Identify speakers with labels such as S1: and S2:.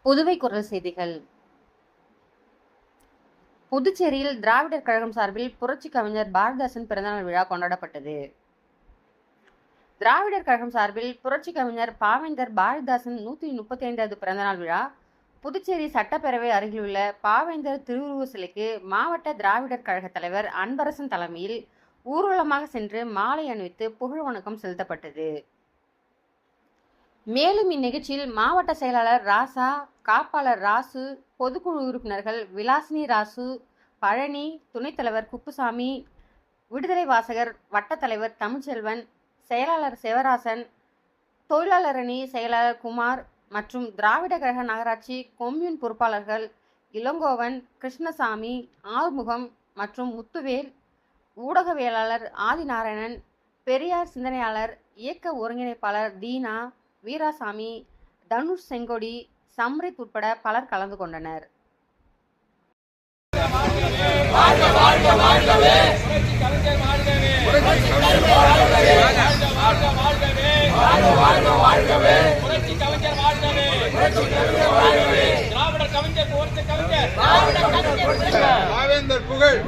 S1: புதுவை குரல் செய்திகள். புதுச்சேரியில் திராவிடர் கழகம் சார்பில் புரட்சி கவிஞர் பாரதிதாசன் பிறந்தநாள் விழா கொண்டாடப்பட்டது. திராவிடர் கழகம் சார்பில் புரட்சி கவிஞர் பாவேந்தர் பாரதிதாசன் 135வது பிறந்தநாள் விழா புதுச்சேரி சட்டப்பேரவை அருகிலுள்ள பாவேந்தர் திருவுருவ சிலைக்கு மாவட்ட திராவிடர் கழக தலைவர் அன்பரசன் தலைமையில் ஊர்வலமாக சென்று மாலை அணிவித்து புகழ் வணக்கம் செலுத்தப்பட்டது. மேலும் இந்நிகழ்ச்சியில் மாவட்ட செயலாளர் ராசா, காப்பாளர் ராசு, பொதுக்குழு உறுப்பினர்கள் விலாசினி ராசு, பழனி, துணைத் தலைவர் குப்புசாமி, விடுதலை வாசகர் வட்ட தலைவர் தமிழ்ச்செல்வன், செயலாளர் சிவராசன், தொழிலாளர் அணி செயலாளர் குமார் மற்றும் திராவிட கழக நகராட்சி கொம்யூன் பொறுப்பாளர்கள் இளங்கோவன், கிருஷ்ணசாமி, ஆறுமுகம் மற்றும் முத்துவேல், ஊடகவியலாளர் ஆதிநாராயணன், பெரியார் சிந்தனையாளர் இயக்க ஒருங்கிணைப்பாளர் தீனா, வீராசாமி, தனுஷ் செங்கோடி, சம்ரித் உட்பட பலர் கலந்து கொண்டனர்.
S2: பாவேந்தர் புகழ்